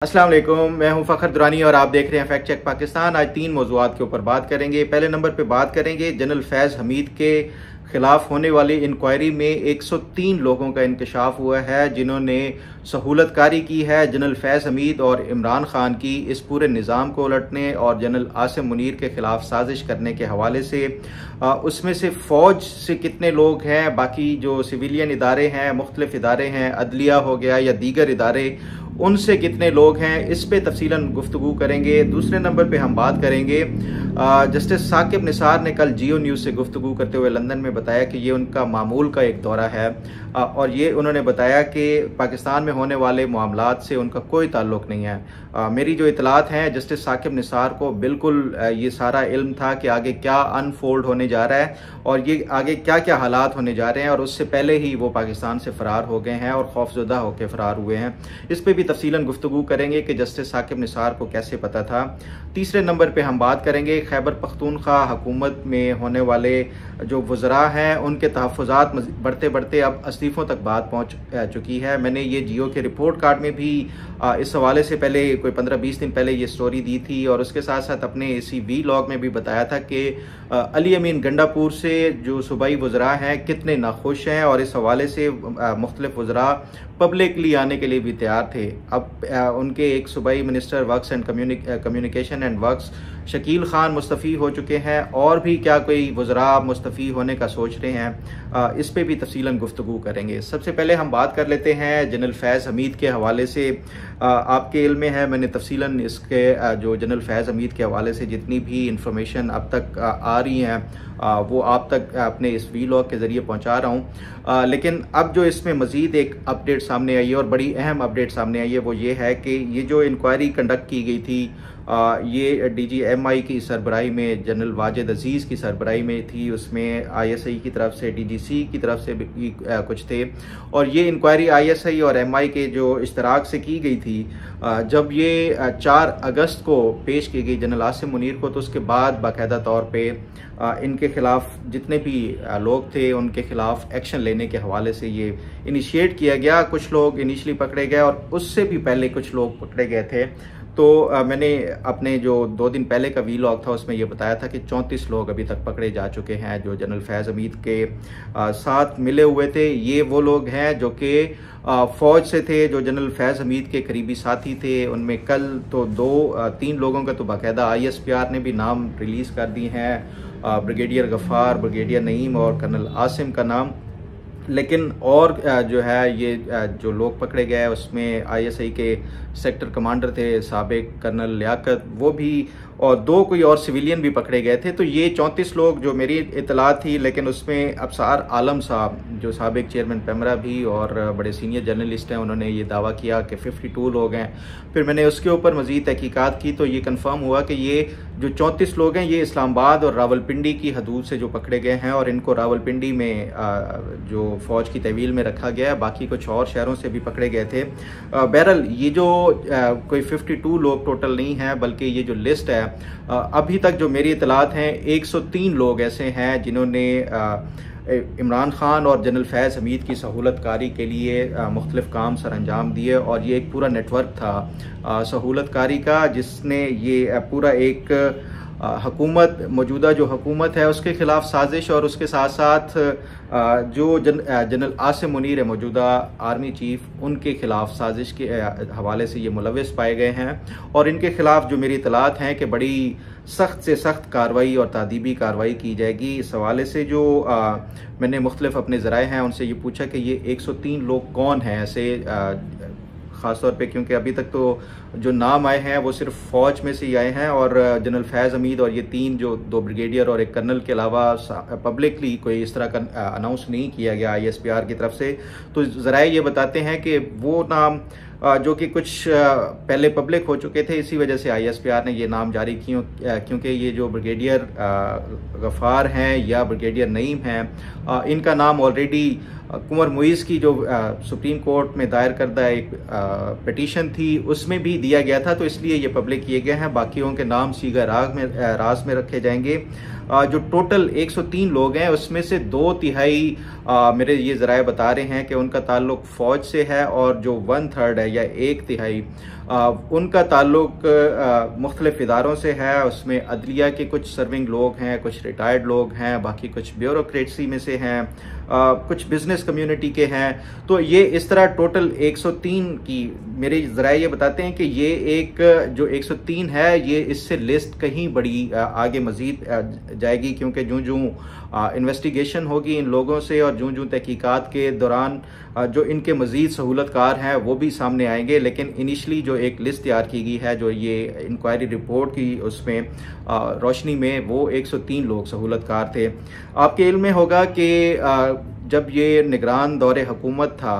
अस्सलाम वालेकुम, मैं हूं फ़खर दुरानी और आप देख रहे हैं फैक्ट चेक पाकिस्तान। आज 3 मौज़ूआत के ऊपर बात करेंगे। पहले नंबर पे बात करेंगे जनरल फैज़ हमीद के खिलाफ होने वाली इंक्वायरी में 103 लोगों का इंकशाफ हुआ है जिन्होंने सहूलतकारी की है जनरल फैज़ हमीद और इमरान खान की इस पूरे निज़ाम को उलटने और जनरल आसिम मुनीर के खिलाफ साजिश करने के हवाले से। उसमें से फ़ौज से कितने लोग हैं, बाकी जो सिविलियन इदारे हैं, मुख्तलिफ इदारे हैं, अदलिया हो गया या दीगर इदारे, उनसे कितने लोग हैं, इस पे तफसीलन गुफ्तगू करेंगे। दूसरे नंबर पे हम बात करेंगे जस्टिस साकिब निसार ने कल जियो न्यूज़ से गुफ्तगू करते हुए लंदन में बताया कि ये उनका मामूल का एक दौरा है और ये उन्होंने बताया कि पाकिस्तान में होने वाले मामलात से उनका कोई ताल्लुक़ नहीं है। मेरी जो इतलात हैं, जस्टिस साकिब निसार को बिल्कुल ये सारा इल्म था कि आगे क्या अनफोल्ड होने जा रहा है और ये आगे क्या क्या हालात होने जा रहे हैं, और उससे पहले ही वो पाकिस्तान से फ़रार हो गए हैं और खौफजुदा होकर फ़रार हुए हैं। इस पर भी तफसीलन गुफ्तगू करेंगे कि जस्टिस साकिब निसार को कैसे पता था। तीसरे नंबर पे हम बात करेंगे खैबर पख्तूनख्वा हुकूमत में होने वाले जो वज़रा हैं उनके तहफ़्फ़ुज़ात बढ़ते बढ़ते अब इस्तीफ़ों तक बात पहुँच चुकी है। मैंने ये जियो के रिपोर्ट कार्ड में भी इस हवाले से पहले कोई 15-20 दिन पहले ये स्टोरी दी थी और उसके साथ साथ अपने इसी वीलॉग में भी बताया था कि अली अमीन गंडापुर से जो सूबाई वज़रा हैं कितने नाखुश हैं और इस हवाले से मुख्तलिफ वज़रा पब्लिकली आने के लिए भी तैयार थे। अब उनके एक सूबाई minister works and communication and works Shakeel Khan Mustafi हो चुके हैं और भी क्या कोई वज़रा मुस्तफ़ी होने का सोच रहे हैं, इस पे भी तफसीलन गुफ्तगू करेंगे। सबसे पहले हम बात कर लेते हैं जनरल फैज़ हमीद के हवाले से। आपके इल्म में है, मैंने तफसीलन इसके जो जनरल फैज़ हमीद के हवाले से जितनी भी इंफॉर्मेशन अब तक आ रही हैं वो आप तक अपने इस वीलॉग के ज़रिए पहुंचा रहा हूं। लेकिन अब जो इसमें मज़ीद एक अपडेट सामने आई है और बड़ी अहम अपडेट सामने आई है वो ये है कि ये जो इंक्वायरी कंडक्ट की गई थी ये DGMI की सरबराही में जनरल वाजिद अजीज़ की सरबराही में थी। उसमें ISI की तरफ से, DGC की तरफ से भी कुछ थे और ये इंक्वायरी ISI और MI के जो इश्तराक से की गई थी। जब ये 4 अगस्त को पेश की गई जनरल आसिम मुनीर को, तो उसके बाद बाकायदा तौर पे इनके ख़िलाफ़ जितने भी लोग थे उनके ख़िलाफ़ एक्शन लेने के हवाले से ये इनिशिएट किया गया। कुछ लोग इनिशली पकड़े गए और उससे भी पहले कुछ लोग पकड़े गए थे। तो मैंने अपने जो 2 दिन पहले का वीलॉग था उसमें ये बताया था कि 34 लोग अभी तक पकड़े जा चुके हैं जो जनरल फैज़ हमीद के साथ मिले हुए थे। ये वो लोग हैं जो कि फ़ौज से थे, जो जनरल फैज़ हमीद के करीबी साथी थे। उनमें कल तो 2-3 लोगों का तो बाकायदा ISPR ने भी नाम रिलीज़ कर दी हैं, ब्रिगेडियर गफ़ार, ब्रिगेडियर नईम और कर्नल आसिम का नाम। लेकिन और जो है ये जो लोग पकड़े गए उसमें ISI के सेक्टर कमांडर थे साबिक कर्नल लियाकत, वो भी, और 2 कोई और सिविलियन भी पकड़े गए थे। तो ये 34 लोग जो मेरी इतला थी, लेकिन उसमें अफसार आलम साहब जो साबिक चेयरमैन पेमरा भी और बड़े सीनियर जर्नलिस्ट हैं, उन्होंने ये दावा किया कि 52 लोग हैं। फिर मैंने उसके ऊपर मज़ीद तहकीकात की तो ये कंफर्म हुआ कि ये जो 34 लोग हैं ये इस्लामाबाद और रावलपिंडी की हदूद से जो पकड़े गए हैं और इनको रावलपिंडी में जो फ़ौज की तहवील में रखा गया है, बाकी कुछ और शहरों से भी पकड़े गए थे। बहरहाल ये जो कोई 52 लोग टोटल नहीं है, बल्कि ये जो लिस्ट है अभी तक जो मेरी इतलात हैं 103 लोग ऐसे हैं जिन्होंने इमरान खान और जनरल फैज़ हमीद की सहूलतकारी के लिए मुख्तलिफ काम सर अंजाम दिए और ये एक पूरा नेटवर्क था सहूलतकारी का, जिसने ये पूरा एक हुकूमत, मौजूदा जो हुकूमत है उसके ख़िलाफ़ साजिश और उसके साथ साथ जो जनरल आसिम मुनीर है मौजूदा आर्मी चीफ, उनके ख़िलाफ़ साजिश के हवाले से ये मुलविस पाए गए हैं। और इनके ख़िलाफ़ जो मेरी इतलात हैं कि बड़ी सख्त से सख्त कार्रवाई और तादीबी कार्रवाई की जाएगी। इस हवाले से जो मैंने मुख्तलिफ अपने ज़राए हैं उनसे ये पूछा कि ये 103 लोग कौन हैं ऐसे, ख़ास तौर पे क्योंकि अभी तक तो जो नाम आए हैं वो सिर्फ फ़ौज में से ही आए हैं और जनरल फैज़ हमीद और ये 3 जो 2 ब्रिगेडियर और एक कर्नल के अलावा पब्लिकली कोई इस तरह का अनाउंस नहीं किया गया ISPR की तरफ से। तो ज़राए ये बताते हैं कि वो नाम जो कि कुछ पहले पब्लिक हो चुके थे, इसी वजह से ISPR ने ये नाम जारी किए, क्योंकि ये जो ब्रिगेडियर गफ़ार हैं या ब्रिगेडियर नईम हैं, इनका नाम ऑलरेडी कुंवर मुइज़ की जो सुप्रीम कोर्ट में दायर करदा एक पिटीशन थी उसमें भी दिया गया था, तो इसलिए ये पब्लिक किए गए हैं। बाकियों के नाम सीगा राज में रखे जाएंगे। जो टोटल 103 लोग हैं उसमें से 2/3 मेरे ये ज़राए बता रहे हैं कि उनका ताल्लुक फ़ौज से है और जो 1/3 है या 1/3 उनका ताल्लुक मुख्तलिफ इदारों से है। उसमें अदलिया के कुछ सर्विंग लोग हैं, कुछ रिटायर्ड लोग हैं, बाकी कुछ ब्यूरोक्रेसी में से हैं, कुछ बिजनेस कम्युनिटी के हैं। तो ये इस तरह टोटल 103 की मेरे ज़राए ये बताते हैं कि ये एक जो 103 है ये इससे लिस्ट कहीं बड़ी आगे मज़ीद जाएगी, क्योंकि जूं इन्वेस्टिगेशन होगी इन लोगों से और जूं तहकीकात के दौरान जो इनके मज़ीद सहूलतकार हैं वो भी सामने आएंगे। लेकिन इनिशली जो एक लिस्ट तैयार की गई है जो ये इंक्वायरी रिपोर्ट की उसमें रोशनी में वो 103 लोग सहूलतकार थे। आपके इल्म में होगा कि जब ये निगरान दौरे हुकूमत था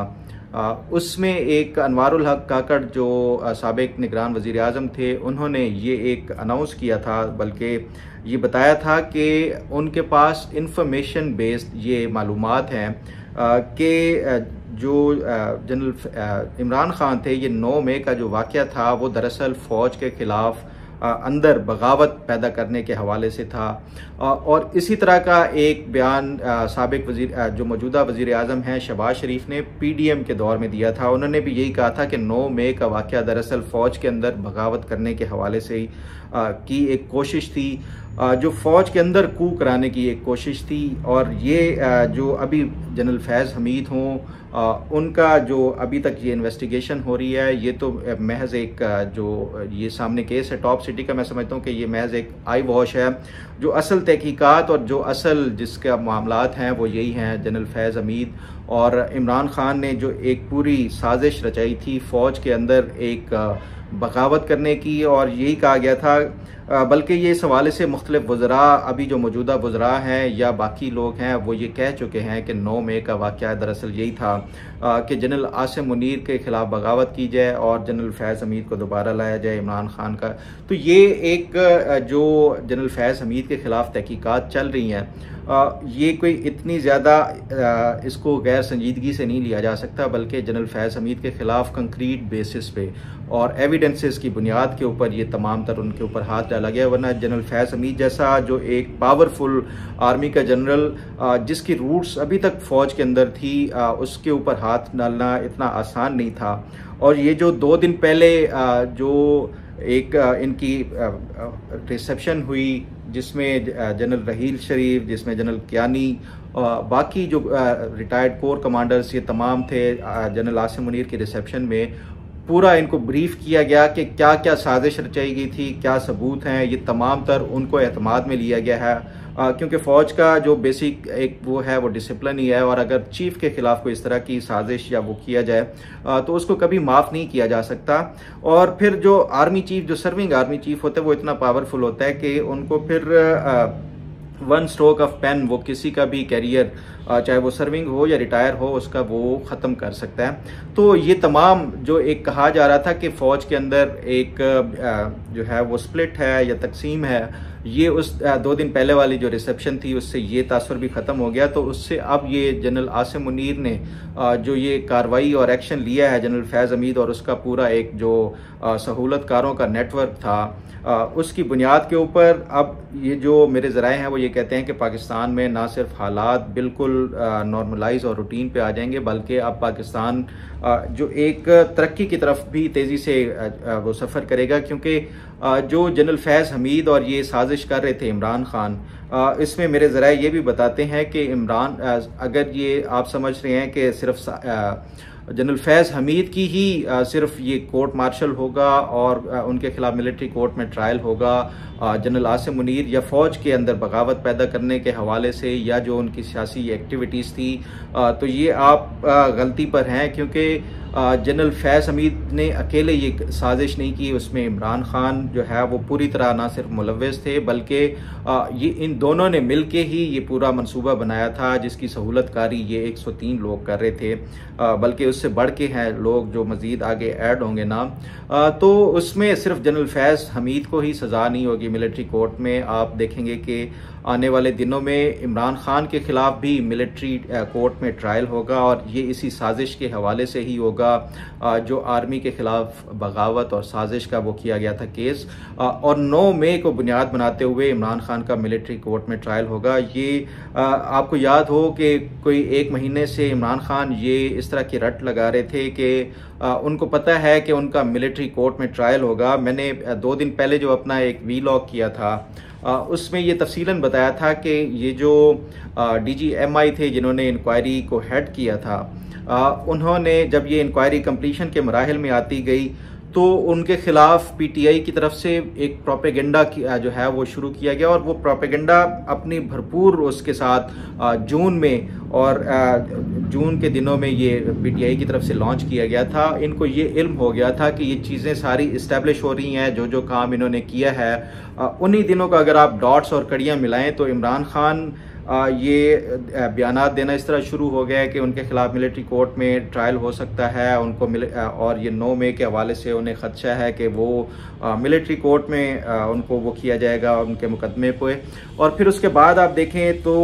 उसमें एक अनवारुल हक काकड़ जो साबिक निगरान वज़ीर आज़म थे उन्होंने ये एक अनाउंस किया था, बल्कि ये बताया था कि उनके पास इंफॉर्मेशन बेस्ड ये मालूमात हैं कि जो जनरल इमरान खान थे, ये 9 मई का जो वाक़या था वो दरअसल फ़ौज के ख़िलाफ़ अंदर बगावत पैदा करने के हवाले से था। और इसी तरह का एक बयान साबिक वज़ीर जो मौजूदा वज़ीर आज़म हैं शहबाज शरीफ ने PDM के दौर में दिया था। उन्होंने भी यही कहा था कि 9 मई का वाक़या दरअसल फ़ौज के अंदर बगावत करने के हवाले से ही की एक कोशिश थी, जो फ़ौज के अंदर कू कराने की एक कोशिश थी। और ये जो अभी जनरल फैज़ हमीद हों उनका जो अभी तक ये इन्वेस्टिगेशन हो रही है ये तो महज एक जो ये सामने केस है टॉप सिटी का, मैं समझता हूँ कि ये महज एक आई वॉश है। जो असल तहकीकात और जो असल जिसका मामलात हैं वो यही हैं। जनरल फैज़ हमीद और इमरान खान ने जो एक पूरी साजिश रचाई थी फ़ौज के अंदर एक बगावत करने की, और यही कहा गया था, बल्कि ये इस हवाले से मुख्तलिफ वज़रा अभी जो मौजूदा वज़रा हैं या बाकी लोग हैं वो ये कह चुके हैं कि 9 मई का वाक़या दरअसल यही था कि जनरल आसिम मुनीर के ख़िलाफ़ बगावत की जाए और जनरल फैज़ हमीद को दोबारा लाया जाए इमरान खान का। तो ये एक जो जनरल फैज़ हमीद के ख़िलाफ़ तहकीकात चल रही हैं ये कोई इतनी ज़्यादा इसको गैर संजीदगी से नहीं लिया जा सकता, बल्कि जनरल फैज़ हमीद के ख़िलाफ़ कंक्रीट बेसिस पे और एविडेंसेस की बुनियाद के ऊपर ये तमाम तर उनके ऊपर हाथ डाला गया। वरना जनरल फैज़ हमीद जैसा जो एक पावरफुल आर्मी का जनरल जिसकी रूट्स अभी तक फ़ौज के अंदर थी उसके ऊपर हाथ डालना इतना आसान नहीं था। और ये जो 2 दिन पहले जो एक इनकी रिसेप्शन हुई जिसमें जनरल रहील शरीफ, जिसमें जनरल कियानी, बाकी जो रिटायर्ड कोर कमांडर्स ये तमाम थे, जनरल आसिम मुनीर के रिसेप्शन में पूरा इनको ब्रीफ किया गया कि क्या क्या साजिश रचाई गई थी, क्या सबूत हैं, ये तमाम तर उनको एतमाद में लिया गया है। क्योंकि फ़ौज का जो बेसिक एक वो है वो डिसिप्लिन ही है, और अगर चीफ़ के ख़िलाफ़ कोई इस तरह की साजिश या वो किया जाए तो उसको कभी माफ़ नहीं किया जा सकता। और फिर जो आर्मी चीफ़, जो सर्विंग आर्मी चीफ़ होता है वो इतना पावरफुल होता है कि उनको फिर वन स्ट्रोक ऑफ पेन वो किसी का भी कैरियर चाहे वो सर्विंग हो या रिटायर हो उसका वो ख़त्म कर सकता है। तो ये तमाम जो एक कहा जा रहा था कि फ़ौज के अंदर एक जो है वो स्प्लिट है या तकसीम है, ये उस 2 दिन पहले वाली जो रिसेप्शन थी उससे ये तासुर भी ख़त्म हो गया। तो उससे अब ये जनरल आसिम मुनीर ने जो ये कार्रवाई और एक्शन लिया है जनरल फैज़ हमीद और उसका पूरा एक जो सहूलतकारों का नेटवर्क था उसकी बुनियाद के ऊपर अब ये जो मेरे ज़राए हैं वो ये कहते हैं कि पाकिस्तान में ना सिर्फ हालात बिल्कुल नॉर्मलाइज और रूटीन पे आ जाएंगे, बल्कि अब पाकिस्तान जो एक तरक्की की तरफ भी तेज़ी से वो सफ़र करेगा। क्योंकि जो जनरल फैज़ हमीद और ये साजिश कर रहे थे इमरान खान, इसमें मेरे ज़राए ये भी बताते हैं कि इमरान अगर ये आप समझ रहे हैं कि सिर्फ जनरल फैज़ हमीद की ही सिर्फ ये कोर्ट मार्शल होगा और उनके खिलाफ मिलिट्री कोर्ट में ट्रायल होगा जनरल आसिम मुनीर या फ़ौज के अंदर बगावत पैदा करने के हवाले से या जो उनकी सियासी एक्टिविटीज़ थी, तो ये आप गलती पर हैं। क्योंकि जनरल फैज़ हमीद ने अकेले ये साजिश नहीं की, उसमें इमरान खान जो है वो पूरी तरह ना सिर्फ मुलव्वस थे बल्कि ये इन दोनों ने मिल के ही ये पूरा मंसूबा बनाया था जिसकी सहूलतकारी ये 103 लोग कर रहे थे, बल्कि उससे बढ़ के हैं लोग जो मज़ीद आगे ऐड होंगे नाम। तो उसमें सिर्फ जनरल फैज़ हमीद को ही सज़ा नहीं होगी मिलिट्री कोर्ट में, आप देखेंगे कि आने वाले दिनों में इमरान खान के ख़िलाफ़ भी मिलिट्री कोर्ट में ट्रायल होगा और ये इसी साजिश के हवाले से ही होगा जो आर्मी के ख़िलाफ़ बगावत और साजिश का वो किया गया था केस, और 9 मई को बुनियाद बनाते हुए इमरान खान का मिलिट्री कोर्ट में ट्रायल होगा। ये आपको याद हो कि कोई 1 महीने से इमरान खान ये इस तरह की रट लगा रहे थे कि उनको पता है कि उनका मिलिट्री कोर्ट में ट्रायल होगा। मैंने 2 दिन पहले जो अपना एक वीलॉग किया था उसमें ये तफसीलन बताया था कि ये जो DGMI थे जिन्होंने इंक्वायरी को हेड किया था, उन्होंने जब ये इंक्वायरी कंप्लीशन के मराहिल में आती गई तो उनके खिलाफ PTI की तरफ से एक प्रोपेगेंडा जो है वो शुरू किया गया, और वो प्रोपेगेंडा अपनी भरपूर उसके साथ जून में और जून के दिनों में ये PTI की तरफ से लॉन्च किया गया था। इनको ये इल्म हो गया था कि ये चीज़ें सारी इस्टेब्लिश हो रही हैं, जो जो काम इन्होंने किया है उन्हीं दिनों का अगर आप डॉट्स और कड़ियाँ मिलाएं तो इमरान खान ये बयानात देना इस तरह शुरू हो गया है कि उनके खिलाफ मिलिट्री कोर्ट में ट्रायल हो सकता है उनको और ये 9 मई के हवाले से उन्हें खदशा है कि वो मिलिट्री कोर्ट में उनको वो किया जाएगा उनके मुकदमे पे। और फिर उसके बाद आप देखें तो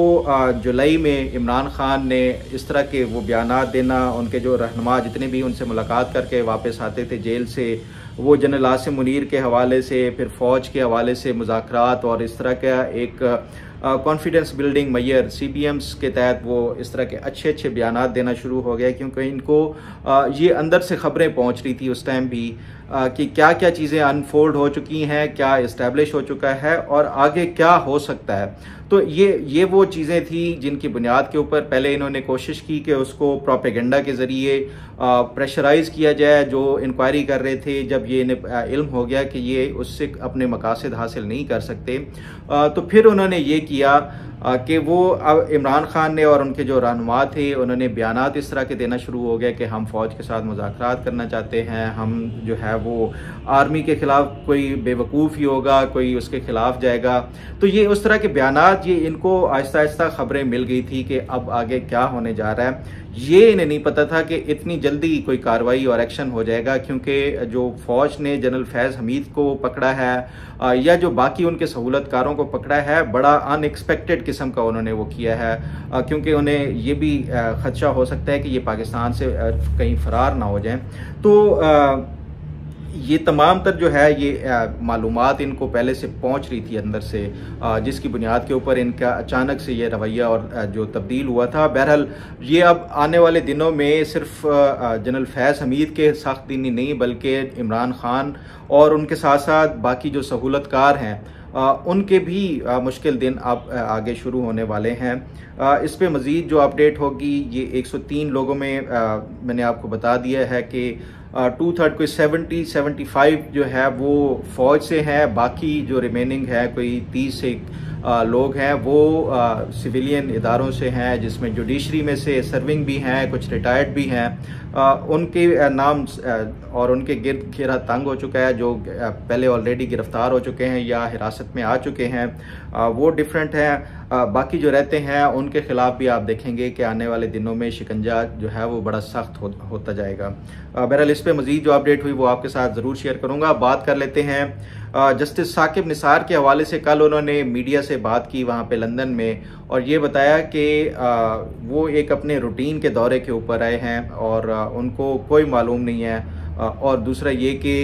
जुलाई में इमरान खान ने इस तरह के वो बयानात देना, उनके जो रहनुमा जितने भी उनसे मुलाकात करके वापस आते थे जेल से, वो जनरल आसिम मुनीर के हवाले से, फिर फ़ौज के हवाले से मुज़ाकरात और इस तरह का एक कॉन्फिडेंस बिल्डिंग मैयर CBMs के तहत वो इस तरह के अच्छे अच्छे बयानात देना शुरू हो गया, क्योंकि इनको ये अंदर से खबरें पहुंच रही थी उस टाइम भी कि क्या क्या चीज़ें अनफोल्ड हो चुकी हैं, क्या इस्टेब्लिश हो चुका है और आगे क्या हो सकता है। तो ये वो चीज़ें थी जिनकी बुनियाद के ऊपर पहले इन्होंने कोशिश की कि उसको प्रोपेगेंडा के ज़रिए प्रेशराइज़ किया जाए जो इंक्वायरी कर रहे थे। जब ये इल्म हो गया कि ये उससे अपने मकासद हासिल नहीं कर सकते तो फिर उन्होंने ये किया कि वो अब इमरान खान ने और उनके जो रहनुमा थे उन्होंने बयानात इस तरह के देना शुरू हो गया कि हम फ़ौज के साथ मुज़ाकरात करना चाहते हैं, हम जो है वो आर्मी के ख़िलाफ़ कोई बेवकूफ़ ही होगा, कोई उसके ख़िलाफ़ जाएगा। तो ये उस तरह के बयानात ये इनको आहिस्ता आहिस्ता ख़बरें मिल गई थी कि अब आगे क्या होने जा रहा है। ये इन्हें नहीं पता था कि इतनी जल्दी कोई कार्रवाई और एक्शन हो जाएगा, क्योंकि जो फ़ौज ने जनरल फैज़ हमीद को पकड़ा है या जो बाकी उनके सहूलतकारों को पकड़ा है, बड़ा अनएक्सपेक्टेड किस्म का उन्होंने वो किया है, क्योंकि उन्हें ये भी खदशा हो सकता है कि ये पाकिस्तान से कहीं फरार ना हो जाएं। तो ये तमाम तर जो है ये मालूमात इनको पहले से पहुंच रही थी अंदर से, जिसकी बुनियाद के ऊपर इनका अचानक से ये रवैया और जो तब्दील हुआ था। बहरहाल ये अब आने वाले दिनों में सिर्फ जनरल फैज़ हमीद के सख्त दीनी नहीं बल्कि इमरान खान और उनके साथ साथ बाकी जो सहूलतकार हैं उनके भी मुश्किल दिन अब आगे शुरू होने वाले हैं। इस पे मज़ीद जो अपडेट होगी ये 103 लोगों में मैंने आपको बता दिया है कि 2/3 कोई 70-75 जो है वो फ़ौज से हैं, बाकी जो रिमेनिंग है कोई 30 से लोग हैं वो सिविलियन इदारों से हैं, जिसमें जुडिशरी में से सर्विंग भी हैं, कुछ रिटायर्ड भी हैं। उनके नाम और उनके गिरद घेरा तंग हो चुका है, जो पहले ऑलरेडी गिरफ्तार हो चुके हैं या हिरासत में आ चुके हैं वो डिफरेंट हैं। बाकी जो रहते हैं उनके खिलाफ भी आप देखेंगे कि आने वाले दिनों में शिकंजा जो है वो बड़ा सख्त होता जाएगा। बहरहाल इस पे मजीद जो अपडेट हुई वो आपके साथ ज़रूर शेयर करूँगा। बात कर लेते हैं जस्टिस साकिब निसार के हवाले से। कल उन्होंने मीडिया से बात की वहाँ पे लंदन में, और ये बताया कि वो एक अपने रूटीन के दौरे के ऊपर आए हैं और उनको कोई मालूम नहीं है, और दूसरा ये कि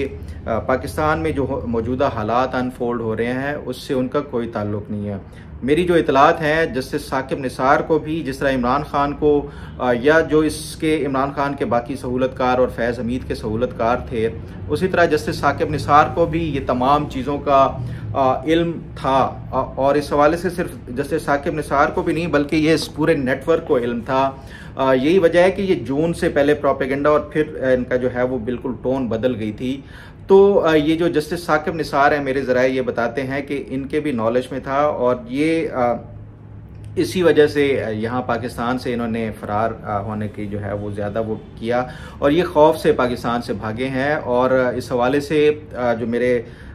पाकिस्तान में जो मौजूदा हालात अनफोल्ड हो रहे हैं उससे उनका कोई ताल्लुक़ नहीं है। मेरी जो इतलात हैं जस्टिस साकिब निसार को भी, जिस तरह इमरान खान को या जो इसके इमरान खान के बाकी सहूलतकार और फैज़ हमीद के सहूलतकार थे, उसी तरह जस्टिस साकिब निसार को भी ये तमाम चीज़ों का इल्म था। और इस हवाले से सिर्फ जस्टिस साकिब निसार को भी नहीं बल्कि ये इस पूरे नेटवर्क को इल्म था। यही वजह है कि ये जून से पहले प्रोपेगेंडा और फिर इनका जो है वो बिल्कुल टोन बदल गई थी। तो ये जो जस्टिस साकिब निसार हैं, मेरे ज़राए ये बताते हैं कि इनके भी नॉलेज में था, और ये इसी वजह से यहाँ पाकिस्तान से इन्होंने फ़रार होने की जो है वो ज़्यादा वो किया, और ये खौफ से पाकिस्तान से भागे हैं। और इस हवाले से जो मेरे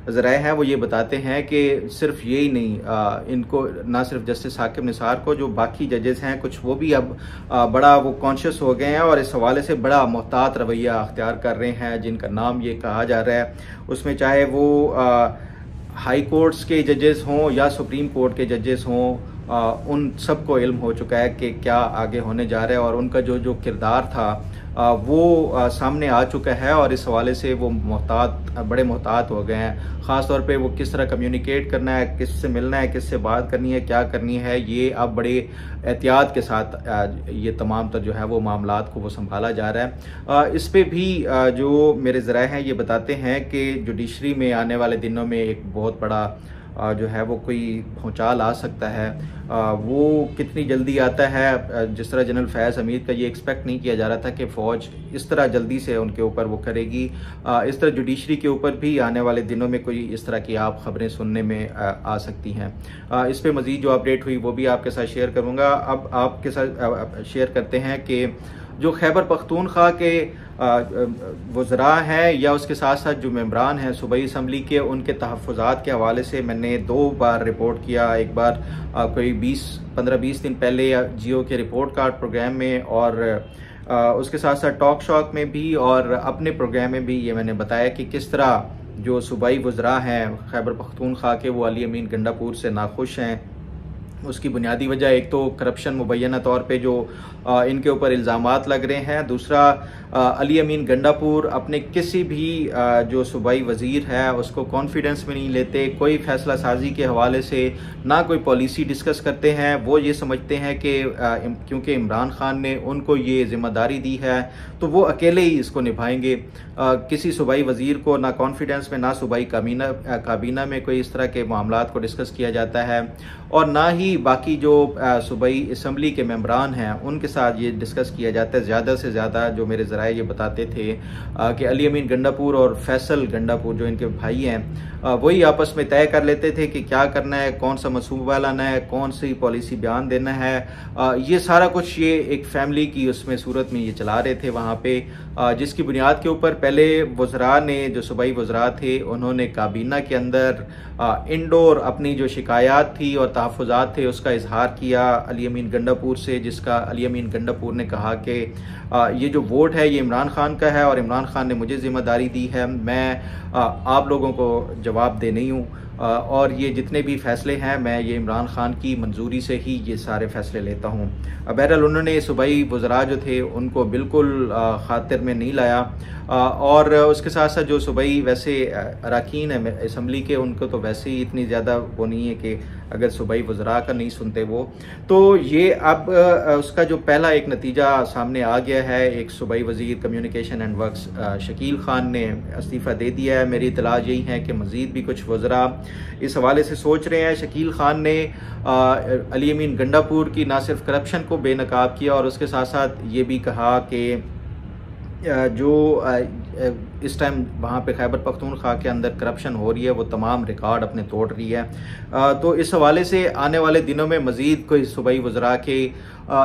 ज़राए हैं वो ये बताते हैं कि सिर्फ यही नहीं, इनको ना सिर्फ जस्टिस साकिब निसार को, जो बाकी जजेस हैं कुछ वो भी अब बड़ा वो कॉन्शियस हो गए हैं और इस हवाले से बड़ा मोहतात रवैया अख्तियार कर रहे हैं, जिनका नाम ये कहा जा रहा है। उसमें चाहे वो हाई कोर्ट्स के जजेस हों या सुप्रीम कोर्ट के जजेस हों, उन सबको इल्म हो चुका है कि क्या आगे होने जा रहा है, और उनका जो जो किरदार था वो सामने आ चुका है और इस हवाले से वो बड़े मोहतात हो गए हैं। ख़ास तौर पे वो किस तरह कम्युनिकेट करना है, किससे मिलना है, किससे बात करनी है, क्या करनी है, ये अब बड़े एहतियात के साथ ये तमाम तर जो है वो मामलात को वो संभाला जा रहा है। इस पे भी जो मेरे ज़राए हैं ये बताते हैं कि जुडिशरी में आने वाले दिनों में एक बहुत बड़ा जो है वो कोई भूचाल आ सकता है। वो कितनी जल्दी आता है, जिस तरह जनरल फैज़ हमीद का ये एक्सपेक्ट नहीं किया जा रहा था कि फ़ौज इस तरह जल्दी से उनके ऊपर वो करेगी। इस तरह जुडिशरी के ऊपर भी आने वाले दिनों में कोई इस तरह की आप खबरें सुनने में आ सकती हैं। इस पर मज़ीद जो अपडेट हुई वो भी आपके साथ शेयर करूँगा। अब आपके साथ शेयर करते हैं कि जो खैबर पख्तूनख्वा के वज़रा हैं या उसके साथ साथ जो मेंबरान हैं सूबाई असम्बली के, उनके तहफ़्फ़ुज़ात के हवाले से मैंने 2 बार रिपोर्ट किया। एक बार कोई 15-20 दिन पहले जियो के रिपोर्ट कार्ड प्रोग्राम में, और उसके साथ साथ टॉक शॉक में भी और अपने प्रोग्राम में भी ये मैंने बताया कि किस तरह जो सूबाई वज़रा हैं खैबर पख्तूनख्वा के वो अली अमीन गंडापुर से नाखुश हैं। उसकी बुनियादी वजह एक तो करप्शन मुबैना तौर पे जो इनके ऊपर इल्ज़ामात लग रहे हैं, दूसरा अली अमीन गंडापुर अपने किसी भी जो सूबाई वज़ीर है उसको कॉन्फिडेंस में नहीं लेते। कोई फ़ैसला साजी के हवाले से ना कोई पॉलिसी डिस्कस करते हैं। वो ये समझते हैं कि क्योंकि इमरान खान ने उनको ये ज़िम्मेदारी दी है तो वो अकेले ही इसको निभाएंगे। किसी सूबाई वज़ीर को ना कॉन्फिडेंस में, ना सूबाई काबीना में कोई इस तरह के मामलात को डिस्कस किया जाता है, और ना ही बाकी जो सूबाई असम्बली के मेंबरान हैं उनके साथ ये डिस्कस किया जाता है। ज़्यादा से ज़्यादा जो मेरे ज़राए ये बताते थे कि अली अमीन गंडापुर और फैसल गंडापुर जो इनके भाई हैं वही आपस में तय कर लेते थे कि क्या करना है, कौन सा मनसूबा लाना है, कौन सी पॉलिसी बयान देना है। ये सारा कुछ ये एक फैमिली की उसमें सूरत में ये चला रहे थे वहाँ पे, जिसकी बुनियाद के ऊपर पहले वज़रा ने, जो सूबाई वज़रा थे, उन्होंने काबीना के अंदर इंडोर अपनी जो शिकायत थी और तहफ़्फ़ुज़ात थे उसका इजहार किया अली अमीन गंडापुर से, जिसका अली अमीन गंडापुर ने कहा कि ये जो वोट है ये इमरान खान का है और इमरान खान ने मुझे ज़िम्मेदारी दी है, मैं आप लोगों को जवाब दे नहीं हूँ, और ये जितने भी फ़ैसले हैं मैं ये इमरान खान की मंजूरी से ही ये सारे फ़ैसले लेता हूँ। बहरहाल उन्होंने सूबाई वज़रा जो थे उनको बिल्कुल खातिर में नहीं लाया, और उसके साथ साथ जो सूबाई वैसे अरकान है असम्बली के, उनको तो वैसे ही इतनी ज़्यादा वो नहीं है कि अगर सूबाई वज़रा का नहीं सुनते वो। तो ये अब उसका जो पहला एक नतीजा सामने आ गया है। एक सूबाई वज़ीर communication and works Shakeel Khan ने इस्तीफ़ा दे दिया है। मेरी इत्तला यही है कि मज़ीद भी कुछ वज़रा इस हवाले से सोच रहे हैं। शकील खान ने अली अमीन गंडापुर की ना सिर्फ करप्शन को बेनकाब किया और उसके साथ साथ ये भी कहा कि जो इस टाइम वहाँ पे खैबर पख्तूनख्वा के अंदर करप्शन हो रही है वो तमाम रिकॉर्ड अपने तोड़ रही है। तो इस हवाले से आने वाले दिनों में मज़ीद कोई सूबाई वज़रा के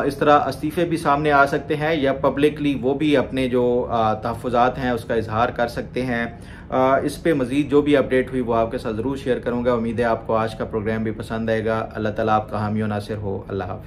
इस तरह इस्तीफ़े भी सामने आ सकते हैं, या पब्लिकली वो भी अपने जो तहफ़्फ़ुज़ात हैं उसका इजहार कर सकते हैं। इस पे मज़ीद जो भी अपडेट हुई वो आपके साथ ज़रूर शेयर करूँगा। उम्मीद है आपको आज का प्रोग्राम भी पसंद आएगा। अल्लाह ताला आपका हामी व नासिर हो। अल्लाह हाफ़िज़।